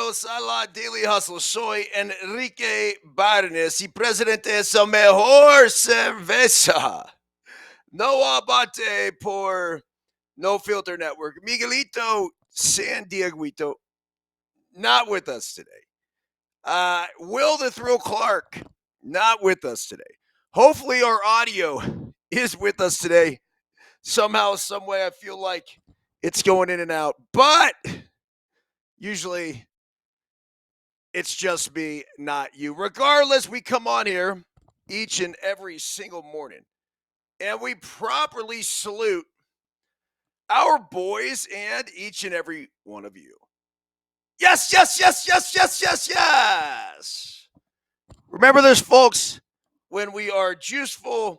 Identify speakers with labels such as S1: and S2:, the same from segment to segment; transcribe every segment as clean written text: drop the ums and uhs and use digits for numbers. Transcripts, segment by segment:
S1: Bienvenidos a la Daily Hustle. Soy Enrique Byrnes y presidente de esa mejor cerveza. No abate por No Filter Network. Miguelito San Dieguito, not with us today. Will the Thrill Clark, not with us today. Hopefully, our audio is with us today. Somehow, some way, I feel like it's going in and out. But usually, it's just me, not you. Regardless, we come on here each and every single morning and we properly salute our boys and each and every one of you. Yes, yes, yes, yes, yes, yes, yes. Remember this, folks. When we are juiceful,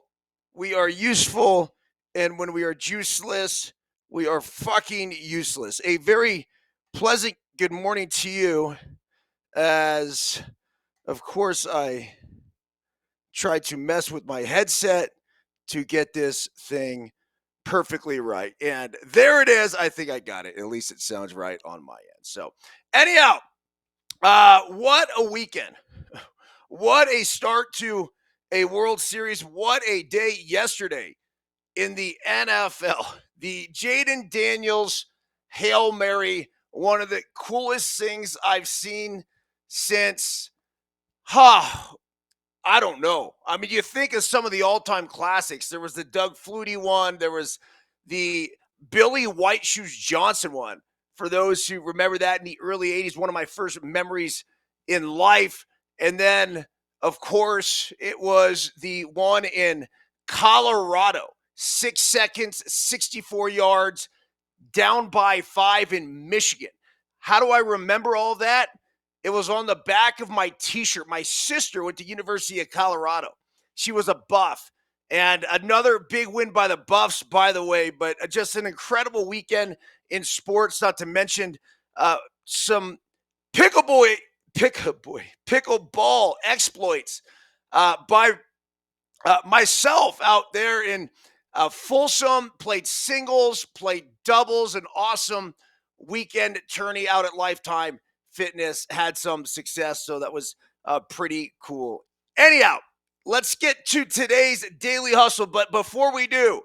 S1: we are useful. And when we are juiceless, we are fucking useless. A very pleasant good morning to you as, of course, I tried to mess with my headset to get this thing perfectly right. And there it is. I think I got it. At least it sounds right on my end. So, anyhow, what a weekend. What a start to a World Series. What a day yesterday in the NFL. The Jaden Daniels Hail Mary, one of the coolest things I've seen since, I don't know. I mean, you think of some of the all-time classics. There was the Doug Flutie one. There was the Billy White Shoes Johnson one. For those who remember that in the early 80s, one of my first memories in life. And then, of course, it was the one in Colorado. 6 seconds, 64 yards, down by 5 in Michigan. How do I remember all that? It was on the back of my t-shirt. My sister went to University of Colorado. She was a Buff. And another big win by the Buffs, by the way, but just an incredible weekend in sports, not to mention some pickleball exploits by myself out there in Folsom, played singles, played doubles, an awesome weekend tourney out at Lifetime Fitness, had some success, so that was pretty cool. Anyhow, let's get to today's Daily Hustle, but before we do,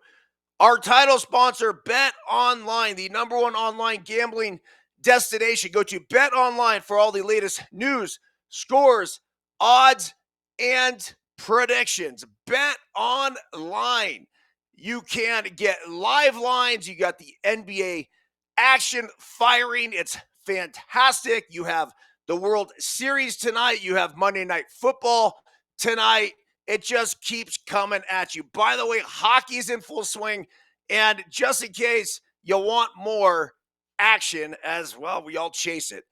S1: our title sponsor, Bet Online, the number one online gambling destination. Go to Bet Online for all the latest news, scores, odds, and predictions. Bet Online. You can get live lines. You got the NBA action firing. It's fantastic. You have the World Series tonight. You have Monday Night Football tonight. It just keeps coming at you. By the way, hockey's in full swing. And just in case you want more action as well, we all chase it.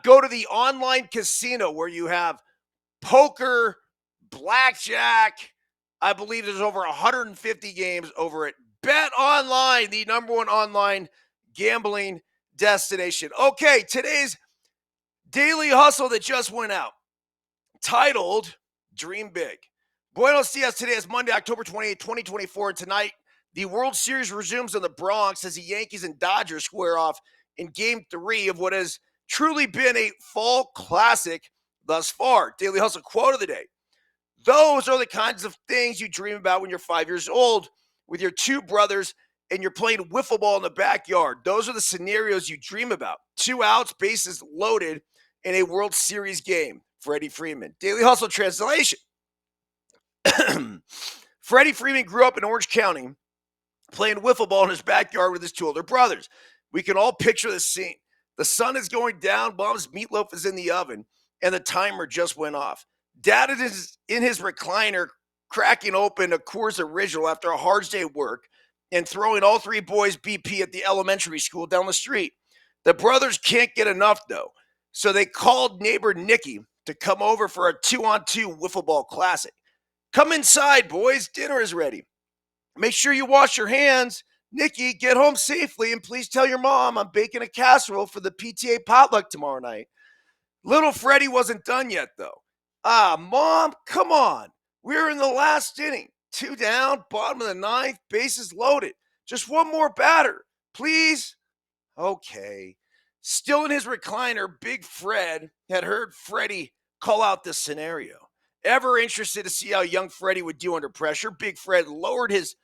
S1: Go to the online casino where you have poker, blackjack. I believe there's over 150 games over at Bet Online, the number one online gambling destination. Okay, today's Daily Hustle that just went out, titled Dream Big. Buenos dias. Today is Monday, October 28, 2024. And tonight, the World Series resumes in the Bronx as the Yankees and Dodgers square off in Game 3 of what has truly been a fall classic thus far. Daily Hustle quote of the day. Those are the kinds of things you dream about when you're 5 years old with your two brothers and you're playing wiffle ball in the backyard. Those are the scenarios you dream about. 2 outs, bases loaded in a World Series game. Freddie Freeman. Daily Hustle translation. Freddie Freeman grew up in Orange County playing wiffle ball in his backyard with his two older brothers. We can all picture the scene. The sun is going down, Mom's meatloaf is in the oven, and the timer just went off. Dad is in his recliner, cracking open a Coors Original after a hard day at work and throwing all three boys BP at the elementary school down the street. The brothers can't get enough, though, so they called neighbor Nicky to come over for a 2-on-2 wiffle ball classic. Come inside, boys. Dinner is ready. Make sure you wash your hands. Nikki, get home safely, and please tell your mom I'm baking a casserole for the PTA potluck tomorrow night. Little Freddie wasn't done yet, though. Mom, come on. We're in the last inning. 2 down, bottom of the ninth, bases loaded. Just one more batter, please. Okay. Still in his recliner, Big Fred had heard Freddie call out this scenario. Ever interested to see how young Freddie would do under pressure, Big Fred lowered his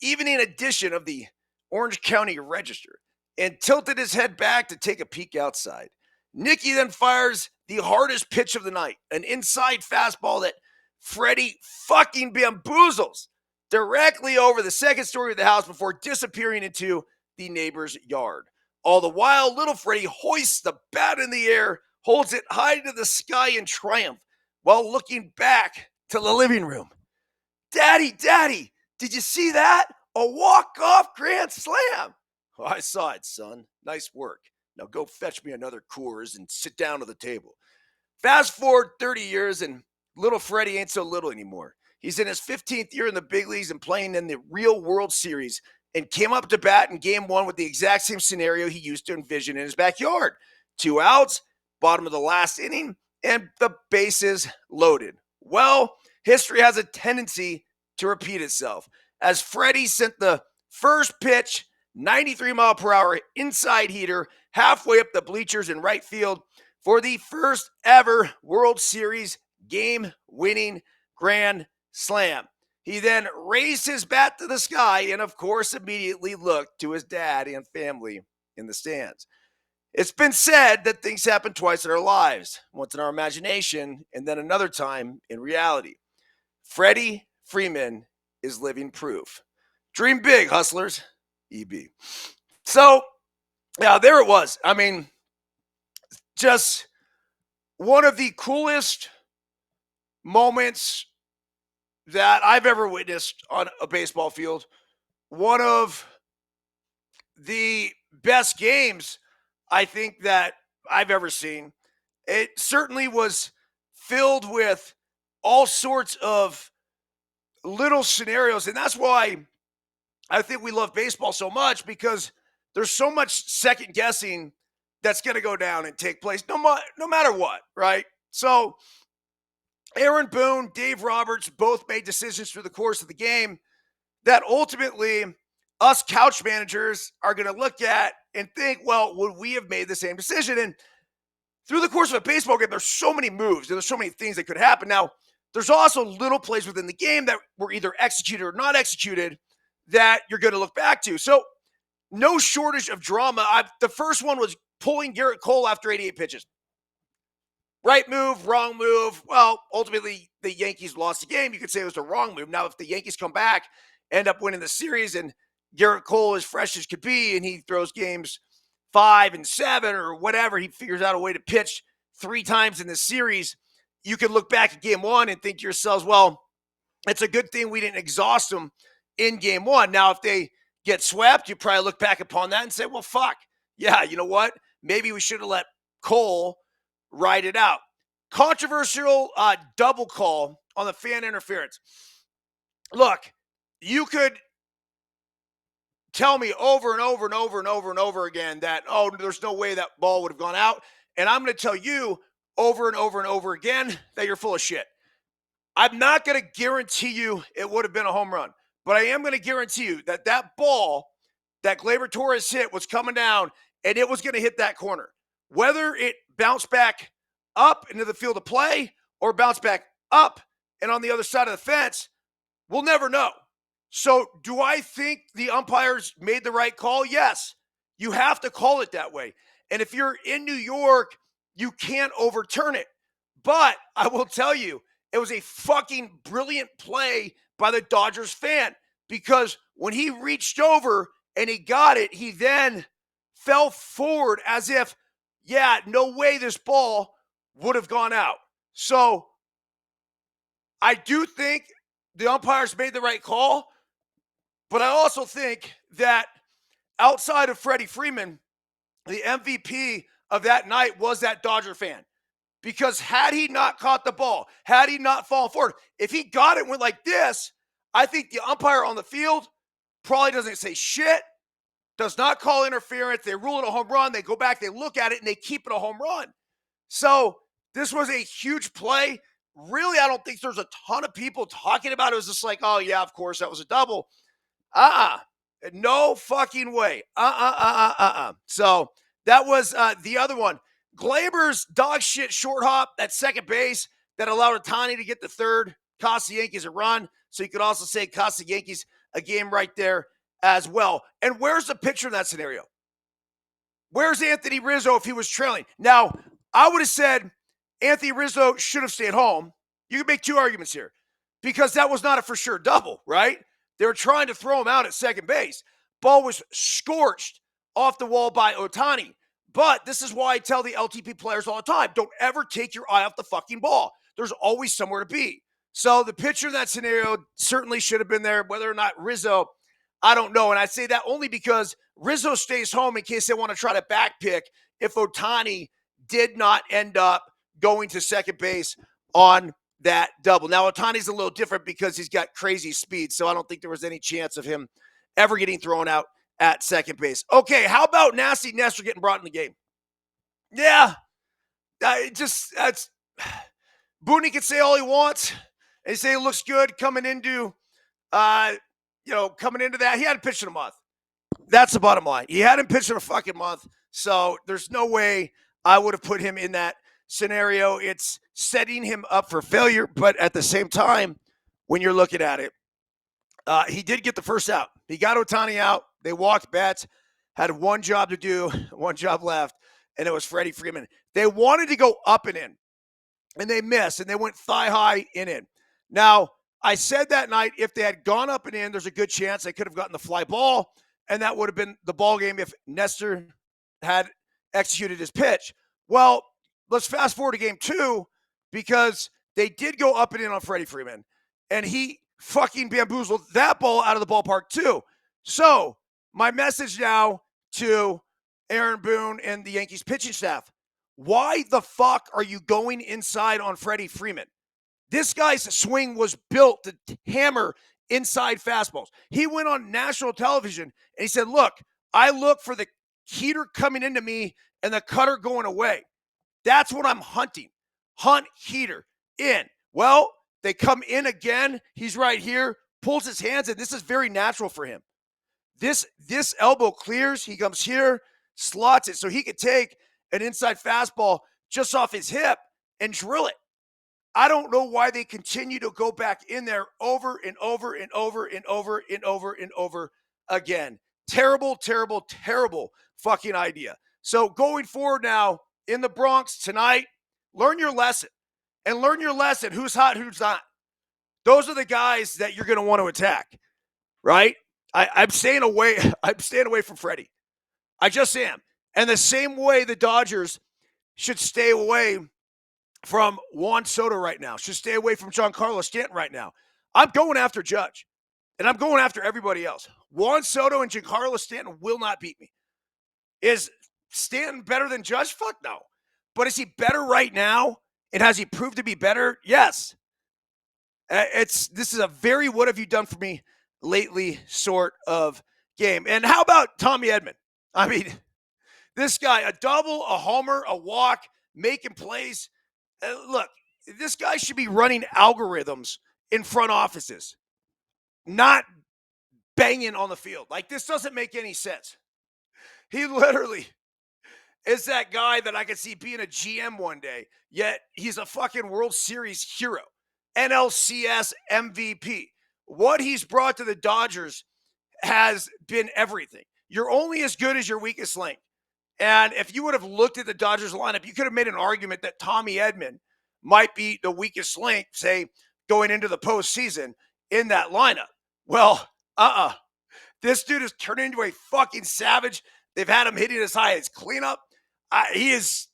S1: evening edition of the Orange County Register and tilted his head back to take a peek outside. Nicky then fires the hardest pitch of the night, an inside fastball that Freddie fucking bamboozles directly over the second story of the house before disappearing into the neighbor's yard. All the while, little Freddie hoists the bat in the air, holds it high to the sky in triumph while looking back to the living room. Daddy, Daddy, did you see that? A walk-off grand slam. Oh, I saw it, son. Nice work. Now go fetch me another Coors and sit down at the table. Fast forward 30 years, and little Freddie ain't so little anymore. He's in his 15th year in the big leagues and playing in the real World Series, and came up to bat in game one with the exact same scenario he used to envision in his backyard. 2 outs, bottom of the last inning, and the bases loaded. Well, history has a tendency to repeat itself, as Freddie sent the first pitch, 93-mile-per-hour inside heater, halfway up the bleachers in right field for the first ever World Series game-winning grand slam. He then raised his bat to the sky and, of course, immediately looked to his dad and family in the stands. It's been said that things happen twice in our lives, once in our imagination and then another time in reality. Freddie Freeman is living proof. Dream big, hustlers. EB. So, yeah, there it was. I mean, just one of the coolest moments that I've ever witnessed on a baseball field. One of the best games I think that I've ever seen. It certainly was filled with all sorts of little scenarios, and that's why I think we love baseball so much, because there's so much second guessing that's going to go down and take place no matter what, right? So Aaron Boone, Dave Roberts both made decisions through the course of the game that ultimately us couch managers are going to look at and think, well, would we have made the same decision? And through the course of a baseball game, there's so many moves and there's so many things that could happen. Now, there's also little plays within the game that were either executed or not executed that you're going to look back to. So no shortage of drama. The first one was pulling Garrett Cole after 88 pitches. Right move, wrong move. Well, ultimately, the Yankees lost the game. You could say it was the wrong move. Now, if the Yankees come back, end up winning the series, and Garrett Cole is fresh as could be, and he throws games 5 and 7 or whatever, he figures out a way to pitch 3 times in the series, you could look back at game 1 and think to yourselves, well, it's a good thing we didn't exhaust them in game 1. Now, if they get swept, you probably look back upon that and say, well, fuck. Yeah, you know what? Maybe we should have let Cole ride it out. Controversial double call on the fan interference. Look, you could tell me over and over and over and over and over again that, oh, there's no way that ball would have gone out. And I'm going to tell you over and over and over again that you're full of shit. I'm not going to guarantee you it would have been a home run, but I am going to guarantee you that that ball that Gleyber Torres hit was coming down and it was going to hit that corner. Whether it bounced back up into the field of play or bounced back up and on the other side of the fence, we'll never know. So do I think the umpires made the right call? Yes. You have to call it that way. And if you're in New York, you can't overturn it. But I will tell you, it was a fucking brilliant play by the Dodgers fan, because when he reached over and he got it, he then fell forward as if, yeah, no way this ball would have gone out. So I do think the umpires made the right call, but I also think that outside of Freddie Freeman, the MVP of that night was that Dodger fan. Because had he not caught the ball, had he not fallen forward, if he got it and went like this, I think the umpire on the field probably doesn't say shit, does not call interference. They rule it a home run. They go back, they look at it, and they keep it a home run. So this was a huge play. Really, I don't think there's a ton of people talking about it. It was just like, oh, yeah, of course, that was a double. No fucking way. So That was the other one. Glaber's dog shit short hop at second base that allowed Otani to get the third, cost the Yankees a run. So you could also say cost the Yankees a game right there as well. And where's the pitcher in that scenario? Where's Anthony Rizzo if he was trailing? Now, I would have said Anthony Rizzo should have stayed home. You can make two arguments here because that was not a for sure double, right? They were trying to throw him out at second base. Ball was scorched off the wall by Otani. But this is why I tell the LTP players all the time, don't ever take your eye off the fucking ball. There's always somewhere to be. So the pitcher in that scenario certainly should have been there. Whether or not Rizzo, I don't know. And I say that only because Rizzo stays home in case they want to try to backpick if Otani did not end up going to second base on that double. Now, Otani's a little different because he's got crazy speed, so I don't think there was any chance of him ever getting thrown out at second base. Okay, how about Nasty Nestor getting brought in the game? Yeah, that's Booney can say all he wants and say it looks good coming into coming into that. He hadn't pitched in a month. That's the bottom line. He hadn't pitched in a fucking month, so there's no way I would have put him in that scenario. It's setting him up for failure, but at the same time, when you're looking at it, he did get the first out. He got Otani out. They walked Betts, had one job to do, one job left, and it was Freddie Freeman. They wanted to go up and in, and they missed, and they went thigh high and in. Now, I said that night if they had gone up and in, there's a good chance they could have gotten the fly ball, and that would have been the ball game if Nestor had executed his pitch. Well, let's fast forward to game two because they did go up and in on Freddie Freeman, and he fucking bamboozled that ball out of the ballpark too. So my message now to Aaron Boone and the Yankees pitching staff, why the fuck are you going inside on Freddie Freeman? This guy's swing was built to hammer inside fastballs. He went on national television and he said, look, I look for the heater coming into me and the cutter going away. That's what I'm hunting. Hunt heater in. Well, they come in again. He's right here, pulls his hands in. This is very natural for him. This elbow clears. He comes here, slots it so he could take an inside fastball just off his hip and drill it. I don't know why they continue to go back in there over and over and over and over and over and over again. Terrible, terrible, terrible fucking idea. So going forward now in the Bronx tonight, learn your lesson. And learn your lesson. Who's hot, who's not. Those are the guys that you're going to want to attack, right? I'm staying away. I'm staying away from Freddie. I just am. And the same way the Dodgers should stay away from Juan Soto right now, should stay away from Giancarlo Stanton right now. I'm going after Judge, and I'm going after everybody else. Juan Soto and Giancarlo Stanton will not beat me. Is Stanton better than Judge? Fuck no. But is he better right now? And has he proved to be better? Yes. This is a very what have you done for me lately sort of game. And how about Tommy Edman? I mean, this guy, a double, a homer, a walk, making plays. Look, this guy should be running algorithms in front offices, not banging on the field. Like, this doesn't make any sense. He literally is that guy that I could see being a GM one day, yet he's a fucking World Series hero, NLCS MVP. What he's brought to the Dodgers has been everything. You're only as good as your weakest link. And if you would have looked at the Dodgers lineup, you could have made an argument that Tommy Edman might be the weakest link, say, going into the postseason in that lineup. Well, this dude has turned into a fucking savage. They've had him hitting as high as cleanup. He is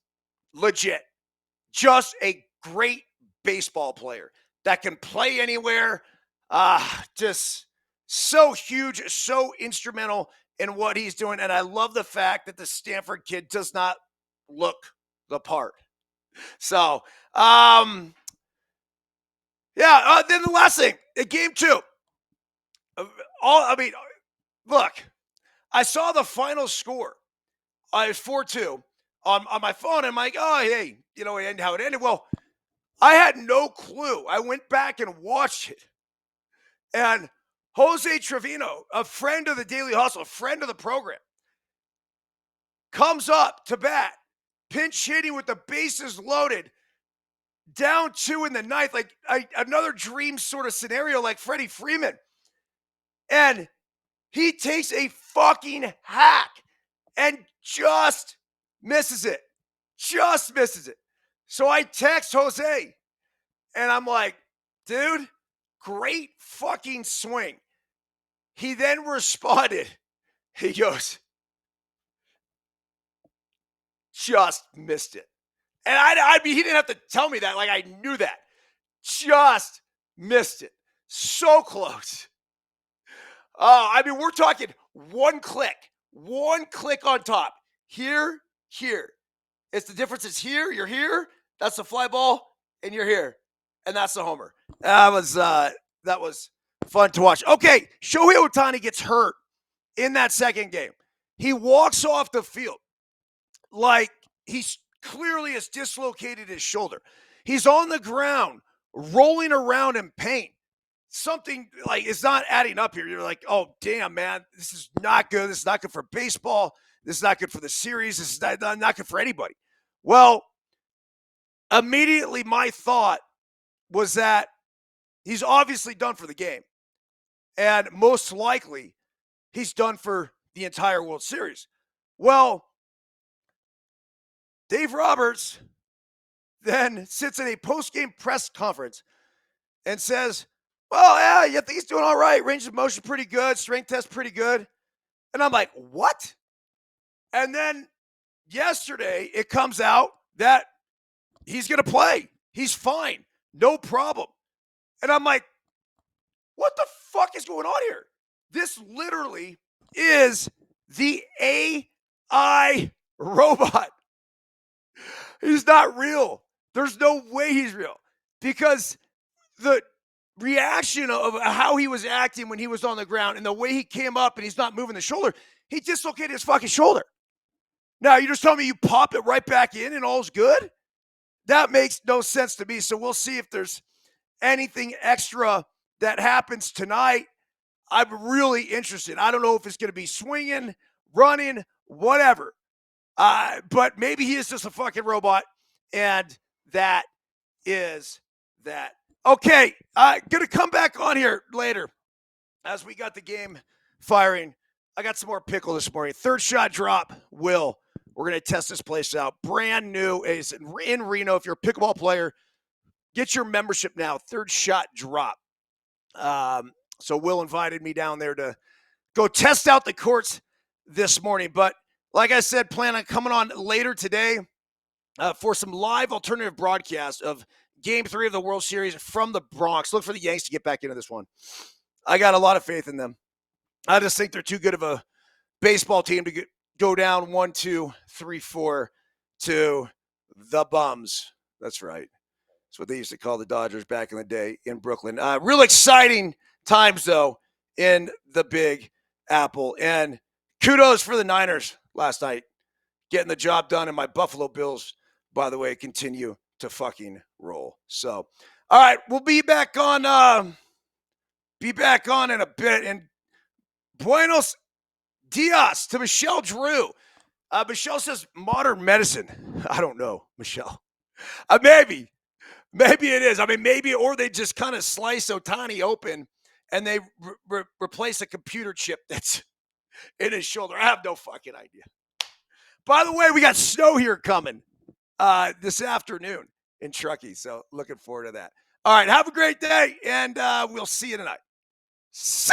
S1: legit. Just a great baseball player that can play anywhere. Just so huge, so instrumental in what he's doing. And I love the fact that the Stanford kid does not look the part. So, then the last thing, game two. Look, I saw the final score. It was 4-2 on my phone. And I'm like, oh, hey, how it ended. Well, I had no clue. I went back and watched it. And Jose Trevino, a friend of the Daily Hustle, a friend of the program, comes up to bat, pinch hitting with the bases loaded, down 2 in the ninth, like another dream sort of scenario like Freddie Freeman. And he takes a fucking hack and just misses it. Just misses it. So I text Jose and I'm like, dude, great fucking swing. He then responded. He goes, just missed it. And I mean, he didn't have to tell me that. Like, I knew that. Just missed it. So close. I mean, we're talking one click on top. Here. It's the difference is here, you're here. That's the fly ball, and you're here. And that's the homer. That was fun to watch. Okay, Shohei Ohtani gets hurt in that second game. He walks off the field like he's clearly has dislocated his shoulder. He's on the ground, rolling around in pain. Something like is not adding up here. You're like, oh, damn, man, this is not good. This is not good for baseball. This is not good for the series. This is not good for anybody. Well, immediately my thought was that he's obviously done for the game. And most likely he's done for the entire World Series. Well, Dave Roberts then sits in a post-game press conference and says, well, yeah, you think he's doing all right. Range of motion pretty good. Strength test pretty good. And I'm like, what? And then yesterday it comes out that he's going to play. He's fine. No problem. And I'm like, what the fuck is going on here? This literally is the AI robot. He's not real. There's no way he's real because the reaction of how he was acting when he was on the ground and the way he came up and he's not moving the shoulder, he dislocated his fucking shoulder. Now, you're just telling me you pop it right back in and all's good? That makes no sense to me. So we'll see if there's anything extra that happens tonight. I'm really interested. I don't know if it's going to be swinging, running, whatever. But maybe he is just a fucking robot, and that is that. Okay, going to come back on here later as we got the game firing. I got some more pickle this morning. Third shot drop, Will. We're going to test this place out. Brand new. Is in Reno. If you're a pickleball player, get your membership now. Third shot drop. So Will invited me down there to go test out the courts this morning. But like I said, plan on coming on later today for some live alternative broadcast of Game 3 of the World Series from the Bronx. Look for the Yanks to get back into this one. I got a lot of faith in them. I just think they're too good of a baseball team to go down 1-2-3-4 to the Bums. That's right. That's what they used to call the Dodgers back in the day in Brooklyn. Real exciting times, though, in the Big Apple. And kudos for the Niners last night, getting the job done. And my Buffalo Bills, by the way, continue to fucking roll. So, all right, we'll be back on in a bit. And buenos dias to Michelle Drew. Michelle says modern medicine. I don't know, Michelle. Maybe it is. I mean, maybe, or they just kind of slice Ohtani open and they replace a computer chip that's in his shoulder. I have no fucking idea. By the way, we got snow here coming this afternoon in Truckee, so looking forward to that. All right, have a great day, and we'll see you tonight. See